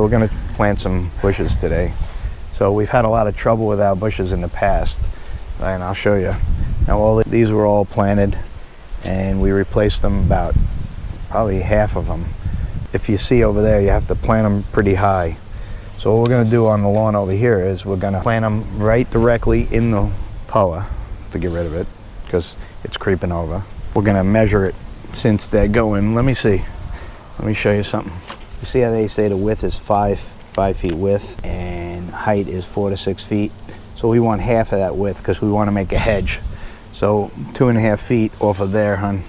We're going to plant some bushes today. So we've had a lot of trouble with our bushes in the past, and I'll show you. Now these were all planted, and we replaced them about probably half of them. If you see over there, you have to plant them pretty high. So what we're going to do on the lawn over here is we're going to plant them right directly in the POA to get rid of it, because it's creeping over. We're going to measure it since they're going. Let me see. Let me show you something. You see how they say the width is 5 feet width and height is 4 to 6 feet. So we want half of that width because we want to make a hedge. So 2.5 feet off of there, hun,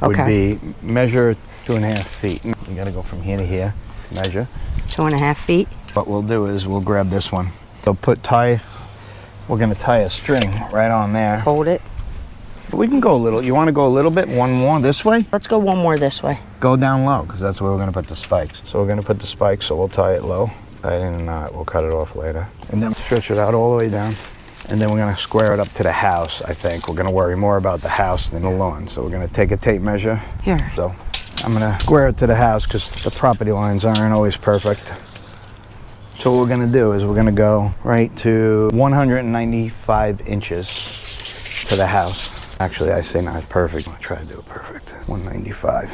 would be measure 2.5 feet. You got to go from here to here, measure 2.5 feet. What we'll do is we'll grab this one. So we're going to tie a string right on there. Hold it. We can go a little. You want to go a little bit? One more this way? Let's go one more this way. Go down low, because that's where we're going to put the spikes. So we're going to put the spikes, so we'll tie it low. Tie it in a knot. We'll cut it off later. And then stretch it out all the way down. And then we're going to square it up to the house, I think. We're going to worry more about the house than the lawn. So we're going to take a tape measure. Here. So I'm going to square it to the house, because the property lines aren't always perfect. So what we're going to do is we're going to go right to 195 inches to the house. Actually, I say not perfect. I'll try to do it perfect. 195.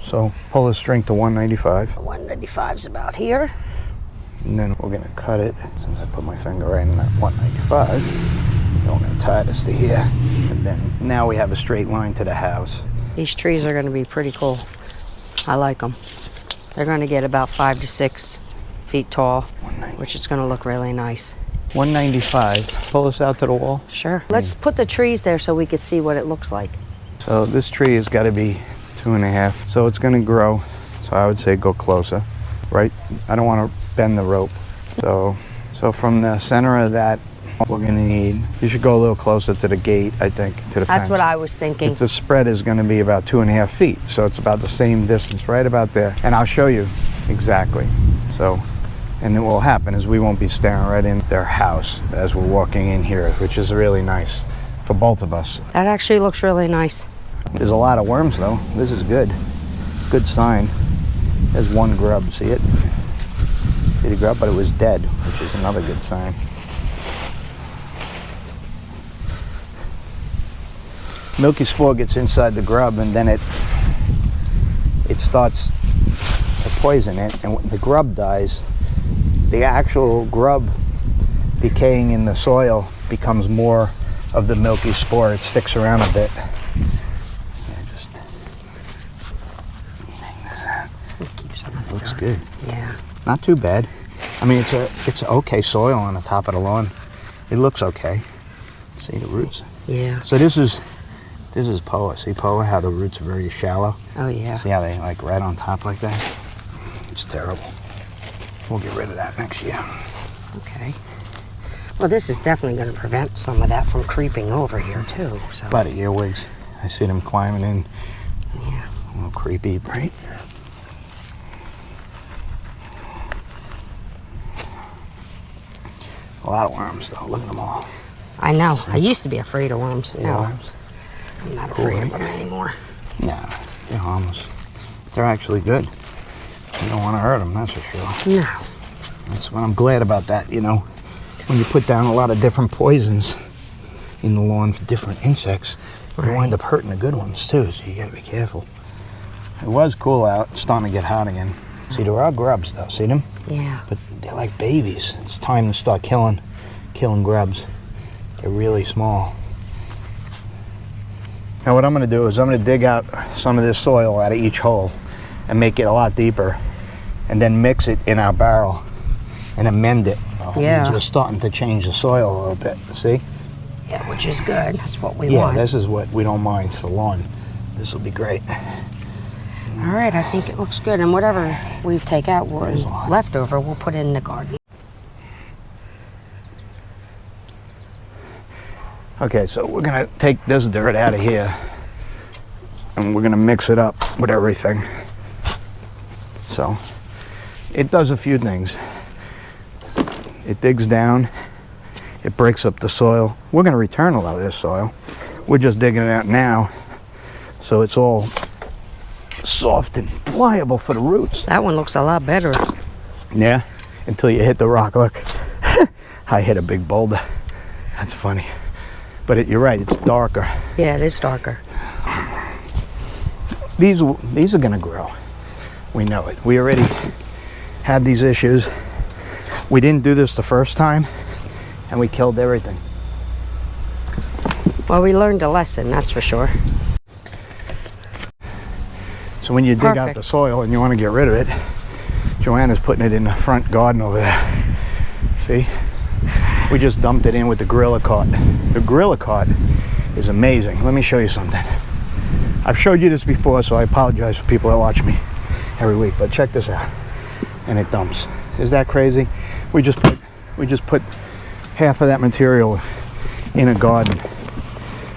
So pull the string to 195. 195 is about here. And then we're going to cut it. Since I put my finger right in that 195, then we're going to tie this to here. And then now we have a straight line to the house. These trees are going to be pretty cool. I like them. They're going to get about 5 to 6 feet tall, which is going to look really nice. 195. Pull this out to the wall. Sure. Let's put the trees there so we can see what it looks like. So this tree has got to be 2.5. So it's going to grow. So I would say go closer, right? I don't want to bend the rope. So from the center of that, we're going to need, you should go a little closer to the gate, I think, to the fence. That's what I was thinking. The spread is going to be about 2.5 feet. So it's about the same distance, right about there. And I'll show you exactly. So. And then what will happen is we won't be staring right in their house as we're walking in here, which is really nice for both of us. That actually looks really nice. There's a lot of worms though. This is good. Good sign. There's one grub, see it? See the grub? But it was dead, which is another good sign. Milky spore gets inside the grub and then it starts to poison it, and when the grub dies, the actual grub decaying in the soil becomes more of the milky spore. It sticks around a bit. Yeah, just Keep some of it. Looks good. Yeah. Not too bad. I mean, it's okay soil on the top of the lawn. It looks okay. See the roots? Yeah. So this is POA. See POA, how the roots are very shallow? Oh yeah. See how they like right on top like that? It's terrible. We'll get rid of that next year. Okay. Well, this is definitely going to prevent some of that from creeping over here too. So. A lot of earwigs. I see them climbing in. Yeah. A little creepy, right? A lot of worms though. Look at them all. I know. I used to be afraid of worms. No, Worms. I'm not afraid of them anymore. Nah, they're harmless. They're actually good. You don't want to hurt them, that's for sure. No. That's what I'm glad about that, you know. When you put down a lot of different poisons in the lawn for different insects, you wind up hurting the good ones too, so you gotta be careful. It was cool out, it's starting to get hot again. See, there are grubs though, see them? Yeah. But they're like babies. It's time to start killing grubs. They're really small. Now what I'm gonna do is I'm gonna dig out some of this soil out of each hole and make it a lot deeper, and then mix it in our barrel and amend it. Yeah. We're starting to change the soil a little bit, see? Yeah, which is good. That's what we Yeah, want. this is what we don't mind for lawn. This will be great. All right, I think it looks good. And whatever we take out, leftover, we'll put in the garden. Okay, so we're gonna take this dirt out of here and we're gonna mix it up with everything. So it does a few things. It digs down, it breaks up the soil. We're gonna return a lot of this soil. We're just digging it out now, so it's all soft and pliable for the roots. That one looks a lot better. Yeah, until you hit the rock. Look, I hit a big boulder. That's funny. But you're right, it's darker. Yeah, it is darker. These are gonna grow. We know it. We already had these issues. We didn't do this the first time, and we killed everything. Well, we learned a lesson, that's for sure. So when you dig out Perfect. the soil and you want to get rid of it, Joanna's putting it in the front garden over there. See? We just dumped it in with the gorilla cart. The gorilla cart is amazing. Let me show you something. I've showed you this before, so I apologize for people that watch me every week, but check this out. And it dumps. Is that crazy? We just put half of that material in a garden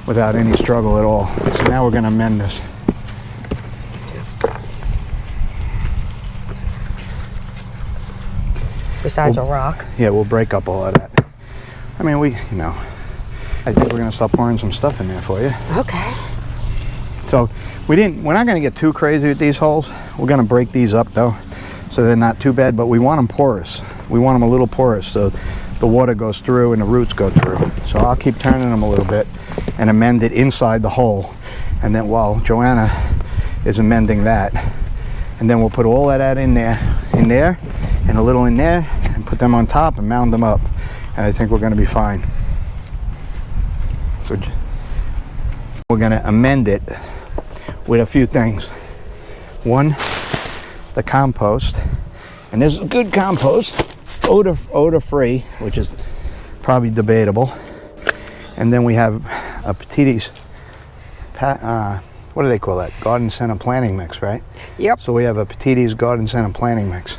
without any struggle at all. So now we're going to amend this. Besides a rock. Yeah, we'll break up all of that. I mean, I think we're going to start pouring some stuff in there for you. Okay. So we're not going to get too crazy with these holes. We're going to break these up though, so they're not too bad, but we want them porous. We want them a little porous so the water goes through and the roots go through. So I'll keep turning them a little bit and amend it inside the hole. And then while Joanna is amending that, and then we'll put all of that in there, and a little in there, and put them on top and mound them up. And I think we're going to be fine. So we're going to amend it with a few things. One, the compost, and this is good compost, odor free, which is probably debatable. And then we have a Petitti's, what do they call that? Garden center planting mix, right? Yep. So we have a Petitti's garden center planting mix.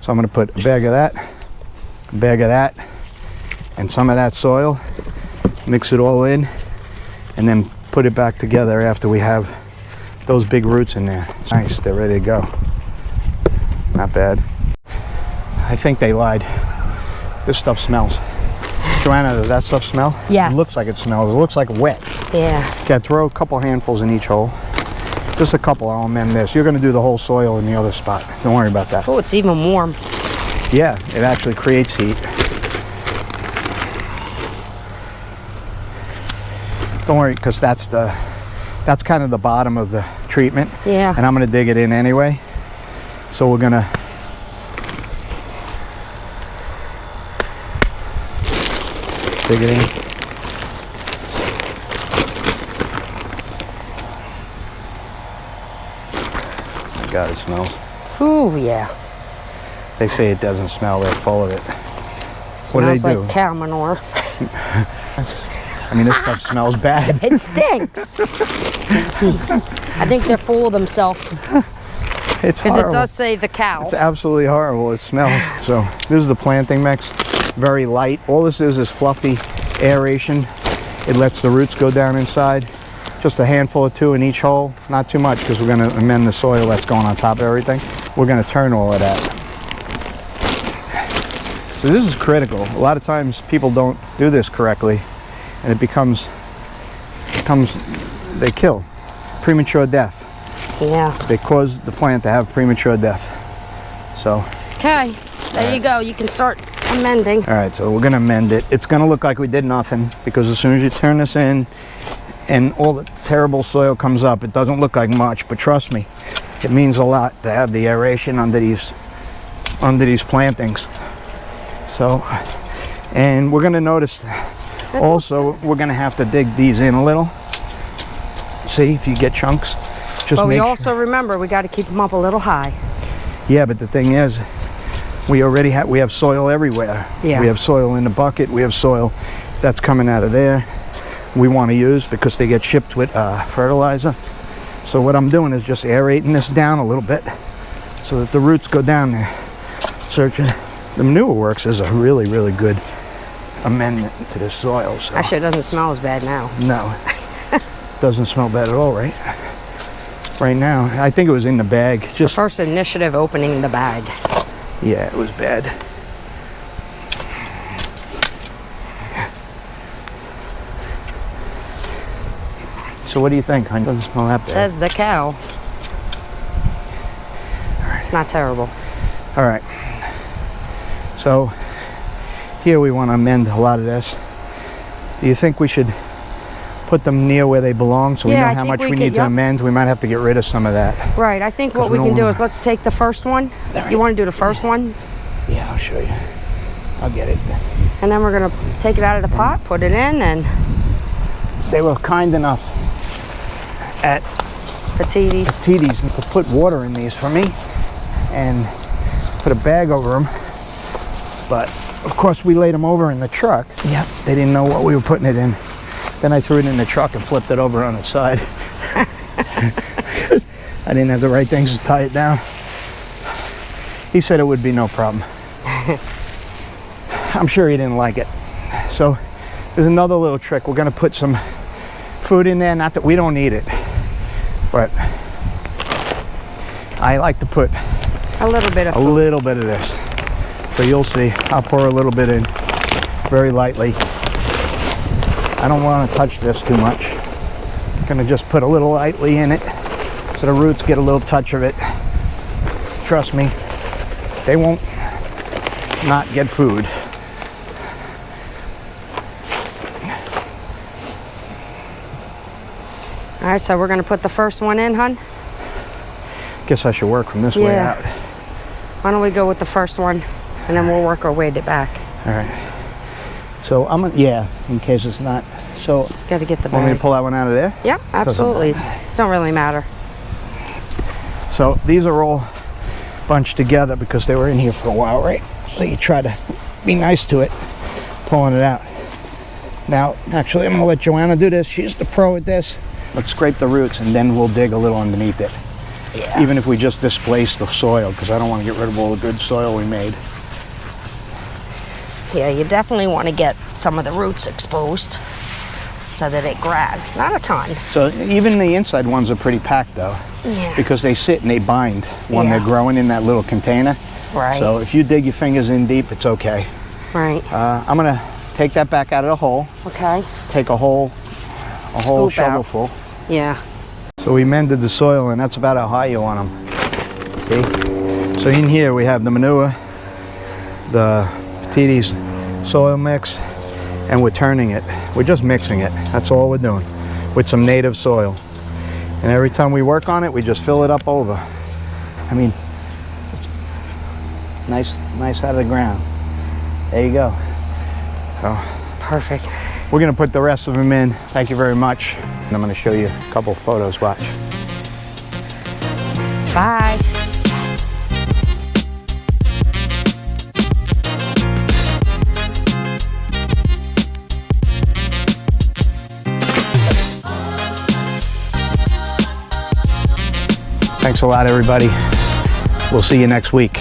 So I'm going to put a bag of that, and some of that soil, mix it all in, and then put it back together after we have those big roots in there. Nice, they're ready to go. Not bad. I think they lied. This stuff smells. Joanna, does that stuff smell? Yes. It looks like it smells. It looks like wet. Yeah. Okay, throw a couple handfuls in each hole. Just a couple, I'll amend this. You're gonna do the whole soil in the other spot. Don't worry about that. Oh, it's even warm. Yeah, it actually creates heat. Don't worry, because that's kind of the bottom of the treatment. Yeah. And I'm gonna dig it in anyway. So we're gonna dig it in. Oh my God, it smells. Ooh, yeah. They say it doesn't smell, they're full of it. Smells do? like cow manure. I mean, this stuff smells bad. It stinks. I think they're full of themselves. It's Because it horrible. does say the cow. It's absolutely horrible. It smells. So this is the planting mix. Very light. All this is fluffy aeration. It lets the roots go down inside. Just a handful or two in each hole. Not too much because we're going to amend the soil that's going on top of everything. We're going to turn all of that. So this is critical. A lot of times people don't do this correctly, and it becomes they kill. Premature death. Yeah. They cause the plant to have premature death. So. Okay, there you go. You can start amending. All right, so we're gonna amend it. It's gonna look like we did nothing because as soon as you turn this in and all the terrible soil comes up, it doesn't look like much, but trust me, it means a lot to have the aeration under these plantings. So, and we're gonna notice also, we're gonna have to dig these in a little. See if you get chunks. Just But we make also remember we got to keep them up a little high. Yeah, but the thing is, we have soil everywhere. Yeah. We have soil in the bucket. We have soil that's coming out of there. We want to use because they get shipped with fertilizer. So what I'm doing is just aerating this down a little bit so that the roots go down there. Searching. The manure works is a really, really good amendment to the soil. So. Actually, it doesn't smell as bad now. No, doesn't smell bad at all, right? Right now, I think it was in the bag. It's the first initiative opening the bag. Yeah, it was bad. So what do you think, hon? Doesn't smell that bad. Says the cow. All right. It's not terrible. All right. So here we want to amend a lot of this. Do you think we should put them near where they belong so we know how much we need to amend? We might have to get rid of some of that. Right, I think what we can do is let's take the first one. You want to do the first one? Yeah, I'll show you. I'll get it. And then we're going to take it out of the pot, put it in, and... They were kind enough at Petitti's to put water in these for me and put a bag over them. But, of course, we laid them over in the truck. Yep. They didn't know what we were putting it in. Then I threw it in the truck and flipped it over on its side. I didn't have the right things to tie it down. He said it would be no problem. I'm sure he didn't like it. So there's another little trick. We're going to put some food in there. Not that we don't need it, but I like to put a little bit of this. So you'll see. I'll pour a little bit in very lightly. I don't want to touch this too much. I'm going to just put a little lightly in it so the roots get a little touch of it. Trust me, they won't not get food. All right, so we're going to put the first one in, hun? Guess I should work from this way out. Why don't we go with the first one, and then we'll work our way to back. All right. So I'm gonna, in case it's not. So got to get the bag. Want me to pull that one out of there? Yep, absolutely. Don't really matter. So these are all bunched together because they were in here for a while, right? So you try to be nice to it, pulling it out. Now, actually, I'm gonna let Joanna do this. She's the pro at this. Let's scrape the roots and then we'll dig a little underneath it. Yeah. Even if we just displace the soil, because I don't want to get rid of all the good soil we made. Yeah, you definitely want to get some of the roots exposed so that it grabs. Not a ton. So even the inside ones are pretty packed though. Yeah. Because they sit and they bind when they're growing in that little container. Right. So if you dig your fingers in deep, it's okay. Right. I'm gonna take that back out of the hole. Okay. Take a whole shovelful. Yeah. So we mended the soil, and that's about how high you want them. See? So in here we have the manure, the Petitti's soil mix, and we're turning it. We're just mixing it. That's all we're doing with some native soil. And every time we work on it, we just fill it up over. I mean, nice out of the ground. There you go. So, perfect. We're gonna put the rest of them in. Thank you very much. And I'm gonna show you a couple photos. Watch. Bye. Thanks a lot, everybody. We'll see you next week.